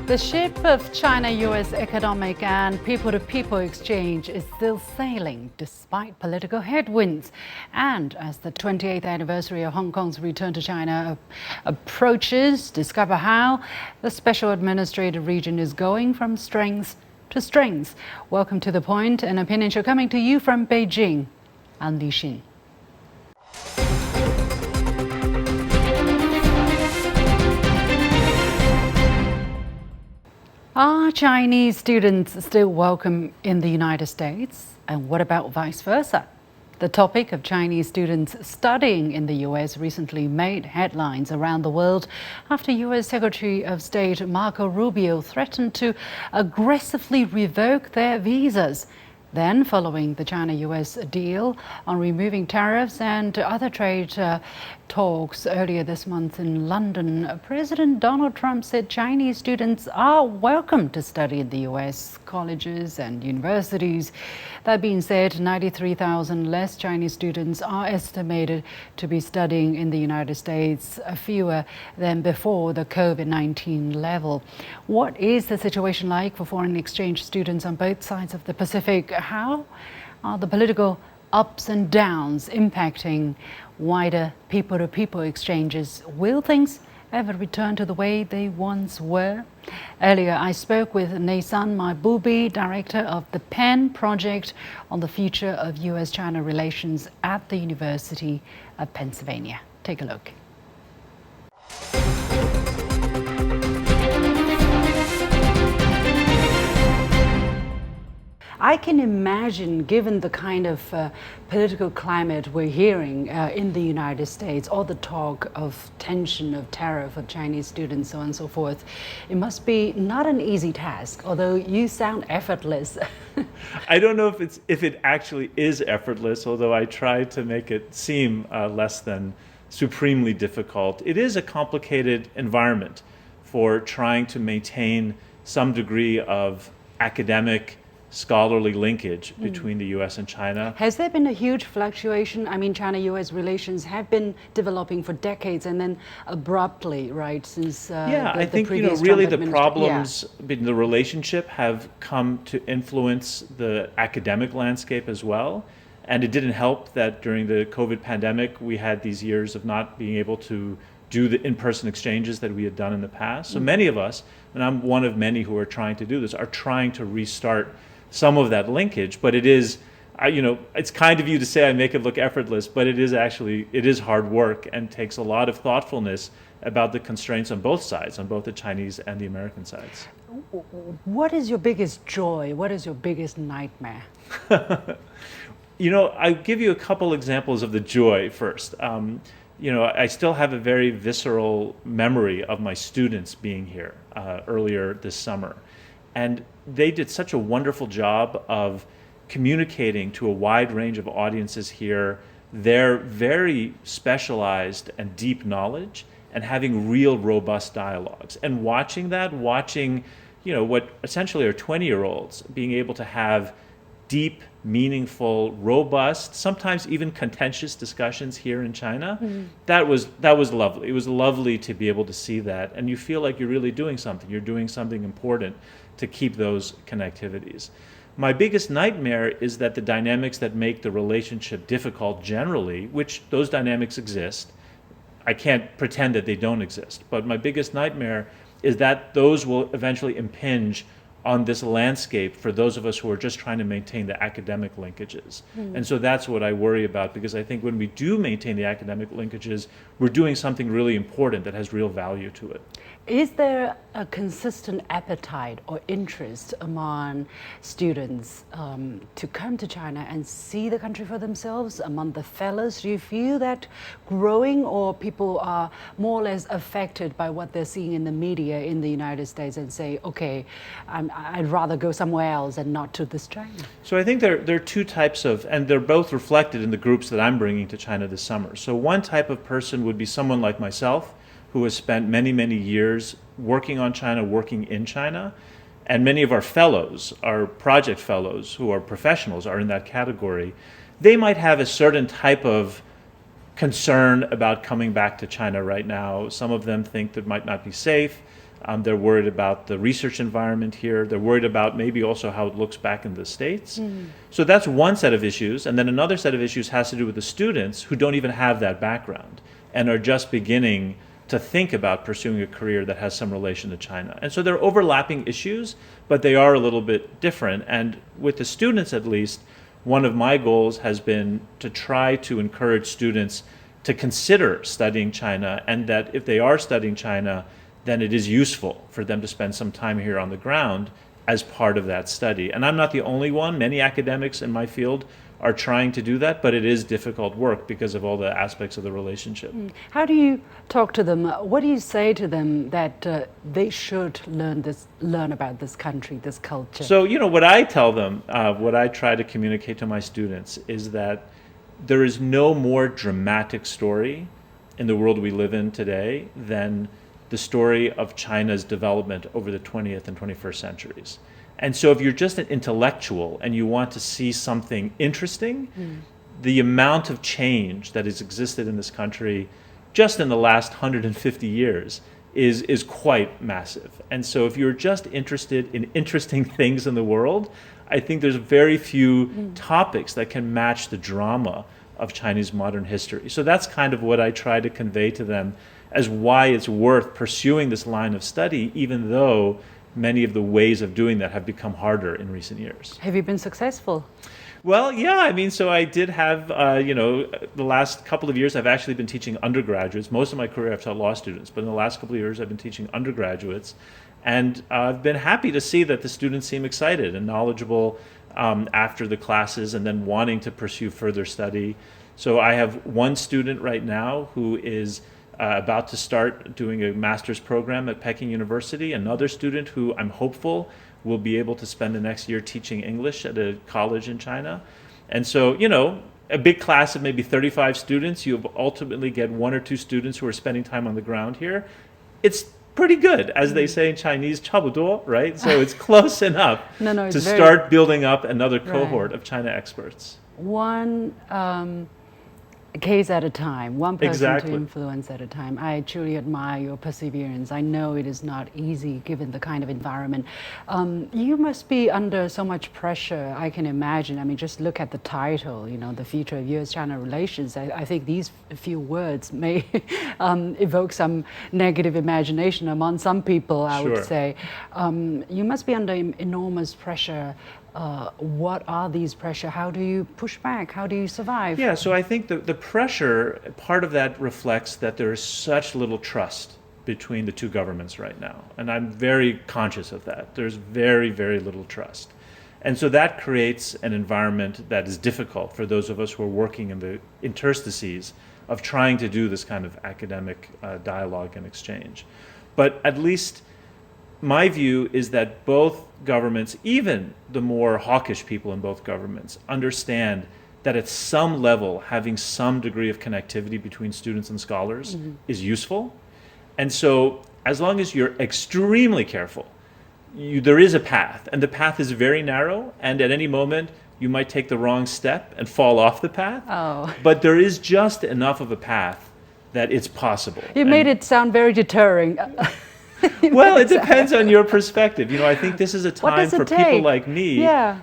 The ship of China-U.S. economic and people-to-people exchange is still sailing despite political headwinds. And as the 28th anniversary of Hong Kong's return to China approaches, discover how the special administrative region is going from strength to strength. Welcome to The Point, an opinion show coming to you from Beijing. I'm Li Xin. Are Chinese students still welcome in the United States? And what about vice versa? The topic of Chinese students studying in the U.S. recently made headlines around the world after U.S. Secretary of State Marco Rubio threatened to aggressively revoke their visas. Then, following the China-U.S. deal on removing tariffs and other trade talks earlier this month in London, President Donald Trump said Chinese students are welcome to study in the U.S. colleges and universities. That being said, 93,000 less Chinese students are estimated to be studying in the United States, fewer than before the COVID-19 level. What is the situation like for foreign exchange students on both sides of the Pacific? How are the political ups and downs impacting wider people-to-people exchanges? Will things ever return to the way they once were? Earlier, I spoke with Neisan Mahboubi, director of the PEN project on the future of U.S.-China relations at the University of Pennsylvania. Take a look. I can imagine, given the kind of political climate we're hearing in the United States, all the talk of tension, of tariff, of Chinese students, so on and so forth, it must be not an easy task, although you sound effortless. I don't know if it actually is effortless, although I try to make it seem less than supremely difficult. It is a complicated environment for trying to maintain some degree of academic scholarly linkage between the U.S. and China. Has there been a huge fluctuation? I mean, China-U.S. relations have been developing for decades and then abruptly, right, since I think really the problems in the relationship have come to influence the academic landscape as well. And it didn't help that during the COVID pandemic, we had these years of not being able to do the in-person exchanges that we had done in the past. So many of us, and I'm one of many who are trying to do this, are trying to restart some of that linkage, but it is, it's kind of you to say I make it look effortless, but it is hard work and takes a lot of thoughtfulness about the constraints on both sides, on both the Chinese and the American sides. What is your biggest joy? What is your biggest nightmare? I'll give you a couple examples of the joy first. I still have a very visceral memory of my students being here earlier this summer. And they did such a wonderful job of communicating to a wide range of audiences here their very specialized and deep knowledge and having real robust dialogues. And watching what essentially are 20-year-olds being able to have deep, meaningful, robust, sometimes even contentious discussions here in China, that was lovely. It was lovely to be able to see that. And you feel like you're really doing something. You're doing something important to keep those connectivities. My biggest nightmare is that the dynamics that make the relationship difficult generally, which those dynamics exist, I can't pretend that they don't exist, but my biggest nightmare is that those will eventually impinge on this landscape for those of us who are just trying to maintain the academic linkages. And so that's what I worry about, because I think when we do maintain the academic linkages, we're doing something really important that has real value to it. Is there a consistent appetite or interest among students to come to China and see the country for themselves among the fellows? Do you feel that growing, or people are more or less affected by what they're seeing in the media in the United States and say, okay, I'd rather go somewhere else and not to this China? So I think there are two types of, and they're both reflected in the groups that I'm bringing to China this summer. So one type of person would be someone like myself, who has spent many, many years working on China, working in China. And many of our fellows, our project fellows, who are professionals, are in that category. They might have a certain type of concern about coming back to China right now. Some of them think that it might not be safe. They're worried about the research environment here. They're worried about maybe also how it looks back in the States. So that's one set of issues. And then another set of issues has to do with the students who don't even have that background and are just beginning to think about pursuing a career that has some relation to China. And so they're overlapping issues, but they are a little bit different. And with the students, at least, one of my goals has been to try to encourage students to consider studying China, and that if they are studying China, then it is useful for them to spend some time here on the ground as part of that study. And I'm not the only one. Many academics in my field are trying to do that, but it is difficult work because of all the aspects of the relationship. How do you talk to them? What do you say to them that they should learn about this country, this culture? So, what I tell them, what I try to communicate to my students is that there is no more dramatic story in the world we live in today than the story of China's development over the 20th and 21st centuries. And so if you're just an intellectual and you want to see something interesting, the amount of change that has existed in this country just in the last 150 years is quite massive. And so if you're just interested in interesting things in the world, I think there's very few topics that can match the drama of Chinese modern history. So that's kind of what I try to convey to them as why it's worth pursuing this line of study, even though many of the ways of doing that have become harder in recent years. Have you been successful? Well, yeah, so I did have, the last couple of years I've actually been teaching undergraduates. Most of my career I've taught law students, but in the last couple of years I've been teaching undergraduates. And I've been happy to see that the students seem excited and knowledgeable after the classes and then wanting to pursue further study. So I have one student right now who is about to start doing a master's program at Peking University, another student who I'm hopeful will be able to spend the next year teaching English at a college in China. And so, a big class of maybe 35 students, you ultimately get one or two students who are spending time on the ground here. It's pretty good, as they say in Chinese, 差不多, right? So it's close enough to start building up another cohort of China experts. One case at a time, one person Exactly. to influence at a time. I truly admire your perseverance. I know it is not easy given the kind of environment. You must be under so much pressure, I can imagine. I mean, just look at the title, the future of U.S.-China relations. I think these few words may evoke some negative imagination among some people, I would say. You must be under enormous pressure. What are these pressure? How do you push back? How do you survive? Yeah, so I think the pressure, part of that reflects that there is such little trust between the two governments right now. And I'm very conscious of that. There's very, very little trust. And so that creates an environment that is difficult for those of us who are working in the interstices of trying to do this kind of academic dialogue and exchange. But at least my view is that both governments, even the more hawkish people in both governments, understand that at some level having some degree of connectivity between students and scholars is useful. And so as long as you're extremely careful, there is a path, and the path is very narrow, and at any moment you might take the wrong step and fall off the path. But there is just enough of a path that it's possible. You made it sound very deterring. Well, it depends on your perspective. I think this is a time for people like me. Yeah.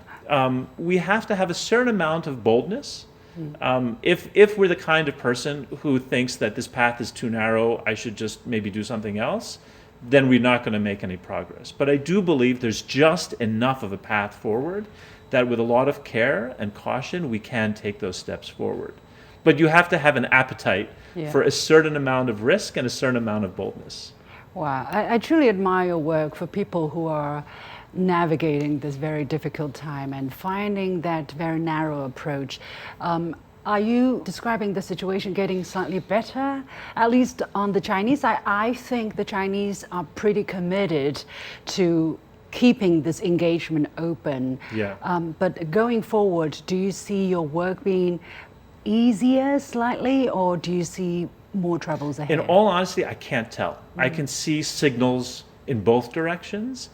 We have to have a certain amount of boldness. If we're the kind of person who thinks that this path is too narrow, I should just maybe do something else, then we're not going to make any progress. But I do believe there's just enough of a path forward that with a lot of care and caution, we can take those steps forward. But you have to have an appetite for a certain amount of risk and a certain amount of boldness. Wow, I truly admire your work for people who are navigating this very difficult time and finding that very narrow approach. Are you describing the situation getting slightly better? At least on the Chinese side, I think the Chinese are pretty committed to keeping this engagement open. But going forward, do you see your work being easier slightly, or do you see more troubles ahead? In all honesty, I can't tell. I can see signals in both directions.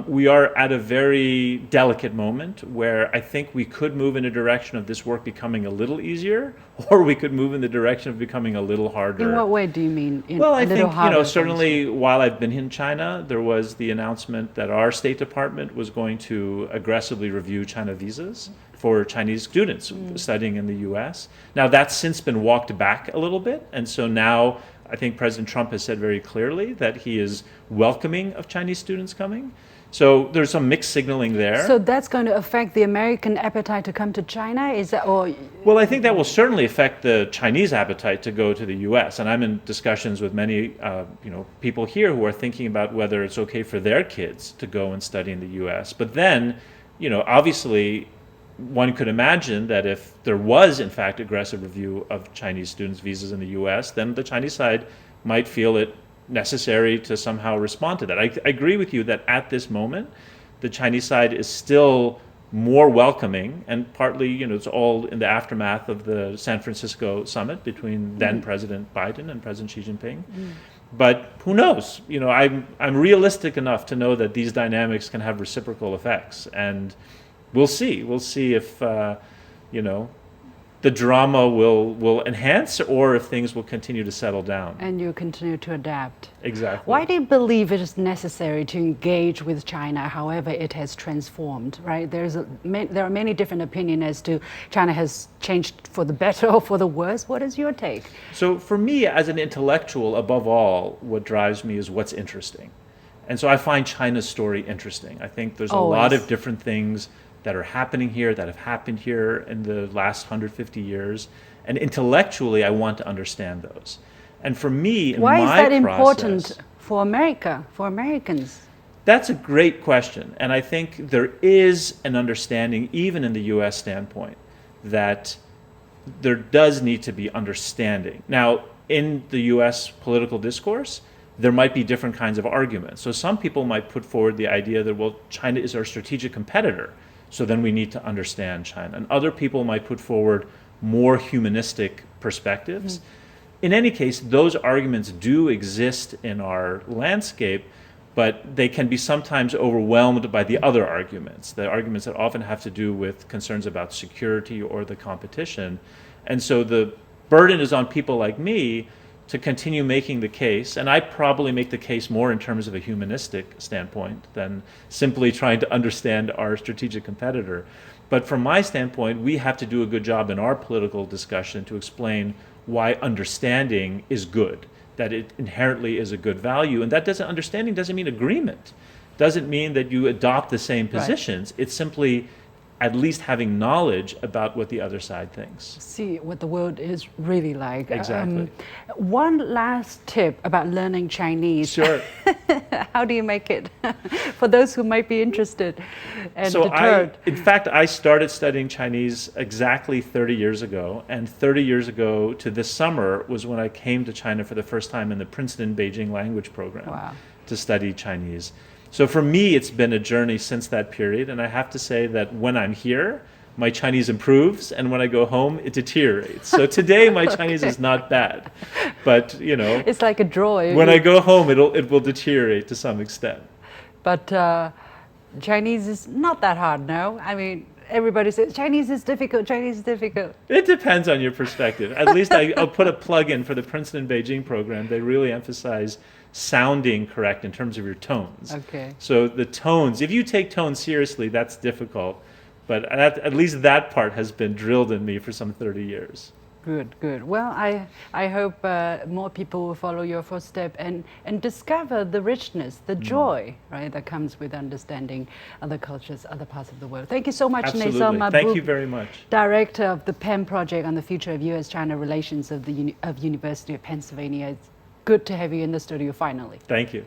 We are at a very delicate moment where I think we could move in a direction of this work becoming a little easier, or we could move in the direction of becoming a little harder. In what way do you mean? Well, I think, certainly while I've been in China, there was the announcement that our State Department was going to aggressively review China visas for Chinese students studying in the U.S. Now, that's since been walked back a little bit, and so now I think President Trump has said very clearly that he is welcoming of Chinese students coming. So there's some mixed signaling there. So that's going to affect the American appetite to come to China? Is that, or? Well, I think that will certainly affect the Chinese appetite to go to the U.S. And I'm in discussions with many, people here who are thinking about whether it's okay for their kids to go and study in the U.S. But then, obviously, one could imagine that if there was, in fact, aggressive review of Chinese students' visas in the U.S., then the Chinese side might feel it necessary to somehow respond to that. I agree with you that at this moment, the Chinese side is still more welcoming, and partly, it's all in the aftermath of the San Francisco summit between then President Biden and President Xi Jinping. But who knows? I'm realistic enough to know that these dynamics can have reciprocal effects, and we'll see. We'll see if the drama will enhance, or if things will continue to settle down. And you continue to adapt. Exactly. Why do you believe it is necessary to engage with China, however it has transformed, right? There are many different opinions as to China has changed for the better or for the worse. What is your take? So for me, as an intellectual, above all, what drives me is what's interesting. And so I find China's story interesting. I think there's a lot of different things that are happening here, that have happened here in the last 150 years. And intellectually, I want to understand those. And for me, in my process... Why is that important for America, for Americans? That's a great question. And I think there is an understanding, even in the U.S. standpoint, that there does need to be understanding. Now, in the U.S. political discourse, there might be different kinds of arguments. So some people might put forward the idea that, well, China is our strategic competitor, so then we need to understand China. And other people might put forward more humanistic perspectives. In any case, those arguments do exist in our landscape, but they can be sometimes overwhelmed by the other arguments, the arguments that often have to do with concerns about security or the competition. And so the burden is on people like me to continue making the case, and I probably make the case more in terms of a humanistic standpoint than simply trying to understand our strategic competitor. But from my standpoint, we have to do a good job in our political discussion to explain why understanding is good, that it inherently is a good value, and that understanding doesn't mean agreement, doesn't mean that you adopt the same positions. It's simply at least having knowledge about what the other side thinks. See what the world is really like. Exactly. One last tip about learning Chinese. Sure. How do you make it for those who might be interested and deterred? In fact, I started studying Chinese exactly 30 years ago, and 30 years ago to this summer was when I came to China for the first time in the Princeton-Beijing language program to study Chinese. So for me, it's been a journey since that period, and I have to say that when I'm here, my Chinese improves, and when I go home, it deteriorates. So today, my Chinese is not bad, but it's like a draw. When I go home, it will deteriorate to some extent. But Chinese is not that hard, no? I mean, everybody says Chinese is difficult, Chinese is difficult. It depends on your perspective. At least I'll put a plug in for the Princeton-Beijing program. They really emphasize sounding correct in terms of your tones. Okay. So the tones, if you take tones seriously, that's difficult. But at least that part has been drilled in me for some 30 years. Good, good. Well, I hope more people will follow your footsteps and discover the richness, the joy, right, that comes with understanding other cultures, other parts of the world. Thank you so much, Absolutely. Nesama. Thank you very much. Director of the PEN Project on the Future of U.S.-China Relations of the University of Pennsylvania. It's good to have you in the studio finally. Thank you.